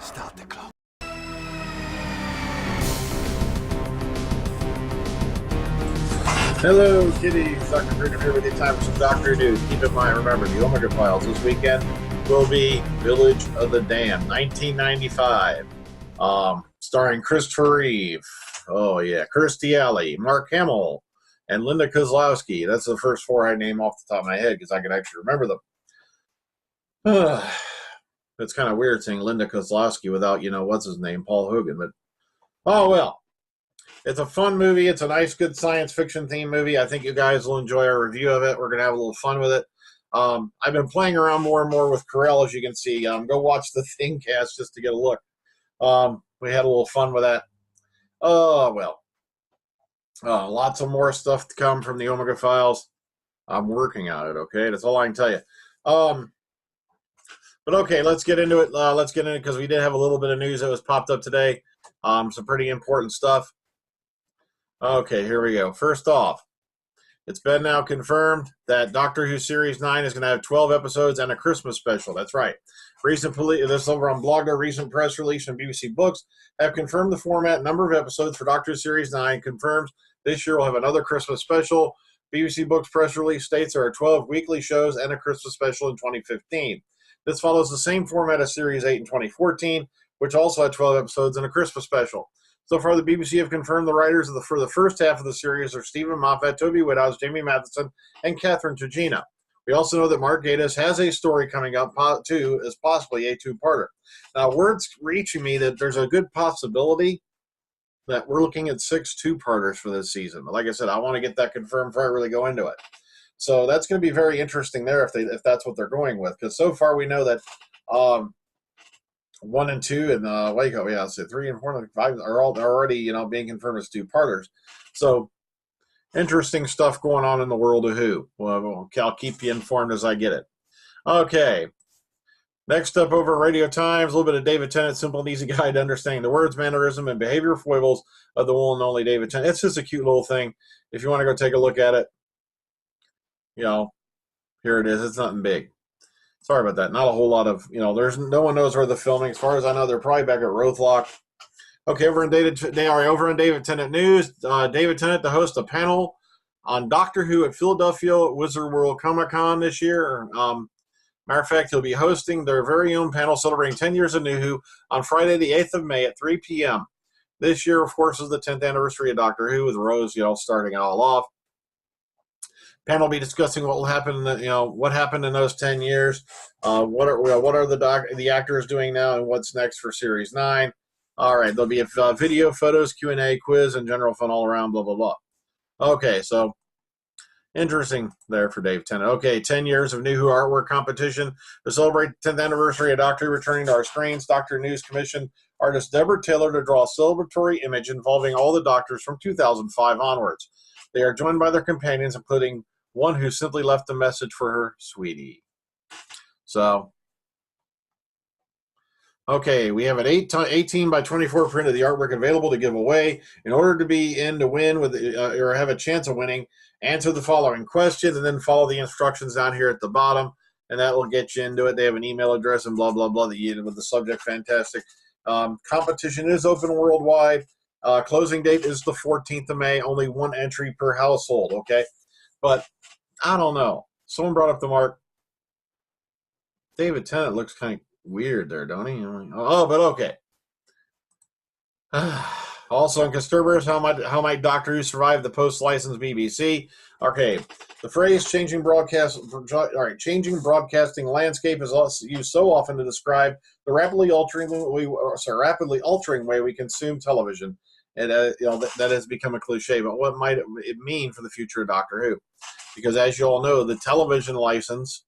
Start the clock. Hello, kiddies. Dr. Freedom here with you. Time for some Doctor News. Keep in mind, remember, the Omega Files this weekend will be Village of the Damned, 1995. Starring Christopher Reeve. Oh, yeah. Kirstie Alley, Mark Hamill, and Linda Kozlowski. That's the first four I name off the top of my head because I can actually remember them. It's kind of weird saying Linda Kozlowski without, what's his name, Paul Hogan. But, oh, well. It's a fun movie. It's a nice, good science fiction themed movie. I think you guys will enjoy our review of it. We're going to have a little fun with it. I've been playing around more and more with Corel, as you can see. Go watch the ThingCast just to get a look. We had a little fun with that. Oh, well. Lots of more stuff to come from the Omega Files. I'm working on it, okay? That's all I can tell you. But okay, let's get into it. Let's get into it because we did have a little bit of news that was popped up today. Some pretty important stuff. Okay, here we go. First off, it's been now confirmed that Doctor Who Series 9 is going to have 12 episodes and a Christmas special. That's right. This over on Blogger, recent press release from BBC Books have confirmed the format and number of episodes for Doctor Who Series 9. Confirms this year we'll have another Christmas special. BBC Books press release states there are 12 weekly shows and a Christmas special in 2015. This follows the same format as Series 8 in 2014, which also had 12 episodes and a Christmas special. So far, the BBC have confirmed the writers for the first half of the series are Stephen Moffat, Toby Whithouse, Jamie Matheson, and Catherine Tregina. We also know that Mark Gatiss has a story coming up, too, as possibly a two-parter. Now, word's reaching me that there's a good possibility that we're looking at 6 two-parters for this season. But like I said, I want to get that confirmed before I really go into it. So that's going to be very interesting there if that's what they're going with. Because so far we know that 1 and 2 and Waco, yeah, so 3 and 4 and 5 are already, being confirmed as two-parters. So interesting stuff going on in the world of Who. Well, I'll keep you informed as I get it. Okay. Next up over Radio Times, a little bit of David Tennant, simple and easy guide to understanding the words, mannerism, and behavior foibles of the one and only David Tennant. It's just a cute little thing. If you want to go take a look at it, here it is. It's nothing big. Sorry about that. Not a whole lot of, there's no one knows where they're filming. As far as I know, they're probably back at Rothlock. Okay, over on David Tennant News, David Tennant to host a panel on Doctor Who at Philadelphia Wizard World Comic Con this year. Matter of fact, he'll be hosting their very own panel celebrating 10 years of New Who on Friday, the 8th of May at 3 p.m. This year, of course, is the 10th anniversary of Doctor Who, with Rose, starting it all off. Panel will be discussing what will happen, what happened in those 10 years, what are the actors doing now, and what's next for Series 9. All right, there'll be video, photos, Q&A, quiz, and general fun all around, blah, blah, blah. Okay, so interesting there for Dave Tennant. Okay, 10 years of New Who artwork competition to celebrate the 10th anniversary of Doctor Who returning to our screens. Doctor News commissioned artist Deborah Taylor to draw a celebratory image involving all the Doctors from 2005 onwards. They are joined by their companions, including one who simply left a message for her sweetie. So, okay, we have an 18 by 24 print of the artwork available to give away. In order to be in to win or have a chance of winning, answer the following question and then follow the instructions down here at the bottom, and that will get you into it. They have an email address and blah, blah, blah with the subject. Fantastic. Competition is open worldwide. Closing date is the 14th of May. Only one entry per household, okay? But I don't know. Someone brought up the mark. David Tennant looks kind of weird there, don't he? Oh, but okay. Also in Conspirators, how might Doctor Who survive the post-licensed BBC? Okay, the phrase changing broadcasting landscape is also used so often to describe the rapidly altering way we consume television. And that has become a cliche. But what might it mean for the future of Doctor Who? Because as you all know, the television license,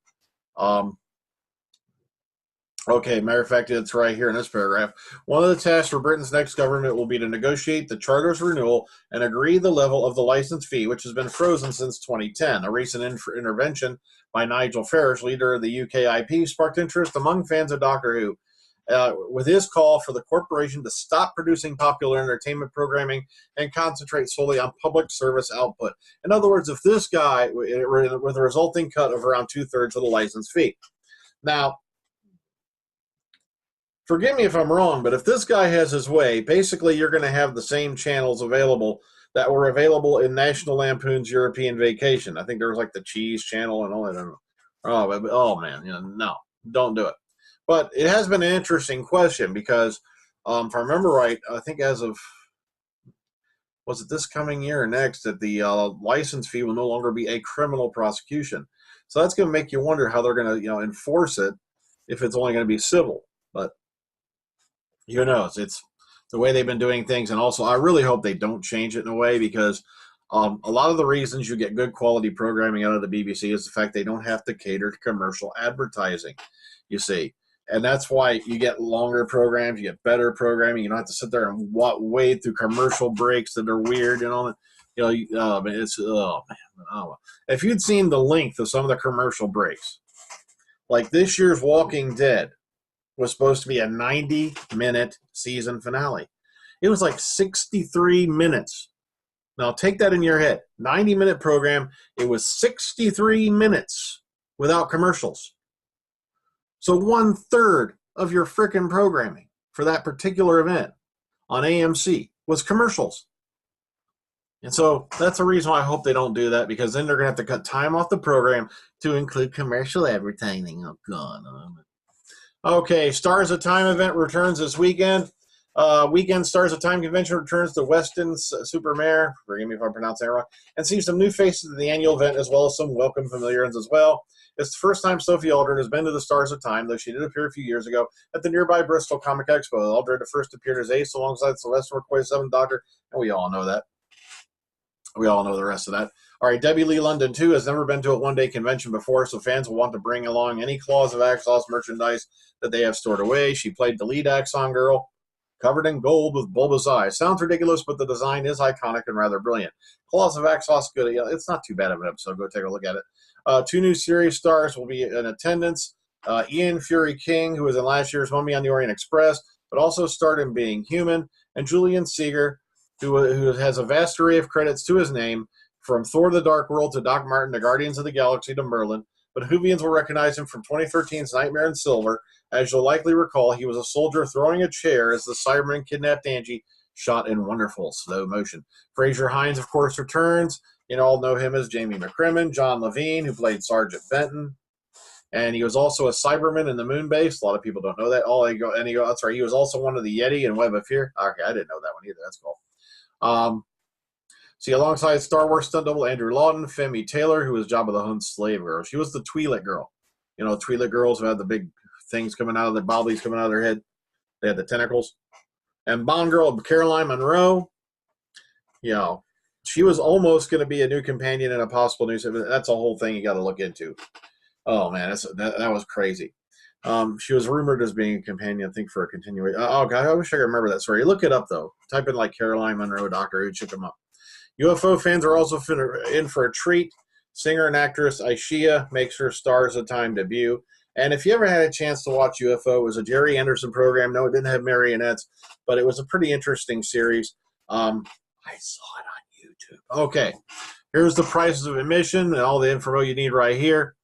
okay, matter of fact, it's right here in this paragraph. One of the tasks for Britain's next government will be to negotiate the charter's renewal and agree the level of the license fee, which has been frozen since 2010. A recent intervention by Nigel Farage, leader of the UKIP, sparked interest among fans of Doctor Who. With his call for the corporation to stop producing popular entertainment programming and concentrate solely on public service output. In other words, if this guy, with a resulting cut of around 2/3 of the license fee. Now, forgive me if I'm wrong, but if this guy has his way, basically you're going to have the same channels available that were available in National Lampoon's European Vacation. I think there was like the Cheese Channel and all that. Oh man, no, don't do it. But it has been an interesting question because, if I remember right, I think as of, was it this coming year or next, that the license fee will no longer be a criminal prosecution. So that's going to make you wonder how they're going to, enforce it if it's only going to be civil. But who knows? It's the way they've been doing things. And also, I really hope they don't change it in a way because a lot of the reasons you get good quality programming out of the BBC is the fact they don't have to cater to commercial advertising, you see. And that's why you get longer programs, you get better programming. You don't have to sit there and wade through commercial breaks that are weird and all that. If you'd seen the length of some of the commercial breaks, like this year's Walking Dead was supposed to be a 90-minute season finale. It was like 63 minutes. Now take that in your head. 90-minute program. It was 63 minutes without commercials. So 1/3 of your frickin' programming for that particular event on AMC was commercials. And so that's the reason why I hope they don't do that, because then they're going to have to cut time off the program to include commercial advertising. Oh, God. Okay, Stars of Time event returns this weekend. Weekend Stars of Time convention returns to Weston Supermare, forgive me if I pronounce that wrong, and sees some new faces at the annual event as well as some welcome familiars as well. It's the first time Sophie Aldred has been to the Stars of Time, though she did appear a few years ago at the nearby Bristol Comic Expo. Aldred first appeared as Ace alongside Sylvester McCoy's Seventh Doctor, and we all know that. We all know the rest of that. All right, Debbie Lee London, too, has never been to a one-day convention before, so fans will want to bring along any Claws of Axos merchandise that they have stored away. She played the lead Axon girl, covered in gold with bulbous eyes. Sounds ridiculous, but the design is iconic and rather brilliant. Claws of Axos, good. Yeah, it's not too bad of an episode. Go take a look at it. 2 new series stars will be in attendance. Ian Fury King, who was in last year's Mummy on the Orient Express, but also starred in Being Human, and Julian Seeger, who has a vast array of credits to his name, from Thor the Dark World to Doc Martin to Guardians of the Galaxy to Merlin. But Whovians will recognize him from 2013's Nightmare in Silver. As you'll likely recall, he was a soldier throwing a chair as the Cybermen kidnapped Angie, shot in wonderful slow motion. Fraser Hines, of course, returns. You all know him as Jamie McCrimmon. John Levine, who played Sergeant Benton. And he was also a Cyberman in the Moon Base. A lot of people don't know that. That's right. He was also one of the Yeti in Web of Fear. Okay, I didn't know that one either. That's cool. See, alongside Star Wars stunt double Andrew Lawton, Femi Taylor, who was Jabba the Hutt's slave girl. She was the Twi'lek girl. Twi'lek girls who had the big things coming out of their bobblies coming out of their head. They had the tentacles. And Bond girl Caroline Monroe. She was almost going to be a new companion in a possible new. That's a whole thing you got to look into. Oh man, that was crazy. She was rumored as being a companion, I think, for a continuation. Oh god, I wish I could remember that story. Look it up though. Type in like Caroline Monroe, Doctor Who, check them up. UFO fans are also in for a treat. Singer and actress Aishia makes her Stars of Time debut. And if you ever had a chance to watch UFO, it was a Jerry Anderson program. No, it didn't have marionettes, but it was a pretty interesting series. I saw it on YouTube. Okay, here's the prices of admission and all the info you need right here.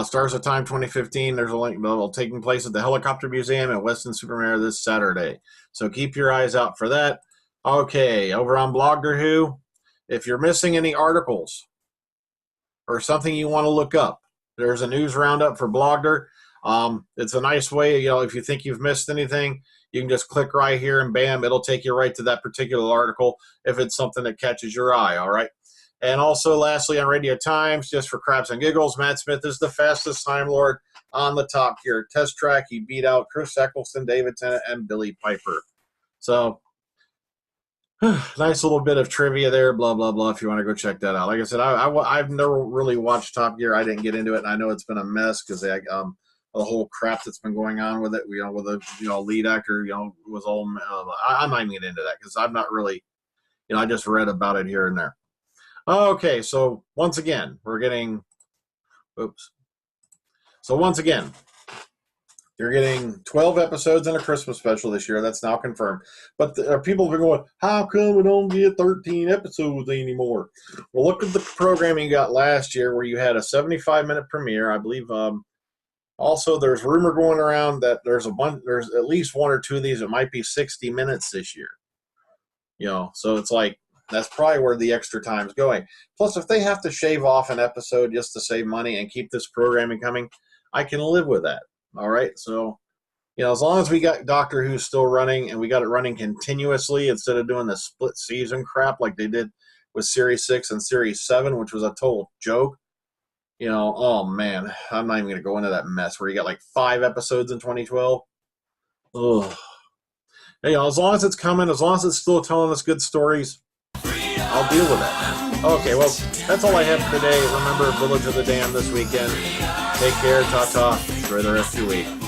Stars of Time 2015, there's a link taking place at the Helicopter Museum at Weston Supermare this Saturday. So keep your eyes out for that. Okay, over on Blogger Who, if you're missing any articles or something you want to look up, there's a news roundup for Blogger. It's a nice way, if you think you've missed anything, you can just click right here and bam, it'll take you right to that particular article if it's something that catches your eye, all right? And also, lastly, on Radio Times, just for craps and giggles, Matt Smith is the fastest Time Lord on the top tier test track. He beat out Chris Eccleston, David Tennant, and Billy Piper. So, nice little bit of trivia there, blah, blah, blah, if you want to go check that out. Like I said, I've never really watched Top Gear. I didn't get into it, and I know it's been a mess because the whole crap that's been going on with it, with the lead actor, was all, I'm not even getting into that because I'm not really, I just read about it here and there. Okay, so once again, you're getting 12 episodes and a Christmas special this year. That's now confirmed. But people have been going, how come we don't get 13 episodes anymore? Well, look at the programming you got last year where you had a 75-minute premiere. I believe Also, there's rumor going around that there's at least one or two of these that might be 60 minutes this year. You know, so it's like, that's probably where the extra time's going. Plus, if they have to shave off an episode just to save money and keep this programming coming, I can live with that. All right, so, you know, as long as we got Doctor Who still running and we got it running continuously instead of doing the split season crap like they did with Series 6 and Series 7, which was a total joke. You know, oh man, I'm not even going to go into that mess where you got like 5 episodes in 2012. Ugh. You know, as long as it's coming, as long as it's still telling us good stories, I'll deal with that, man. Okay, well, that's all I have for today. Remember, Village of the Damned this weekend. Take care, ta-ta. Enjoy the rest of your week.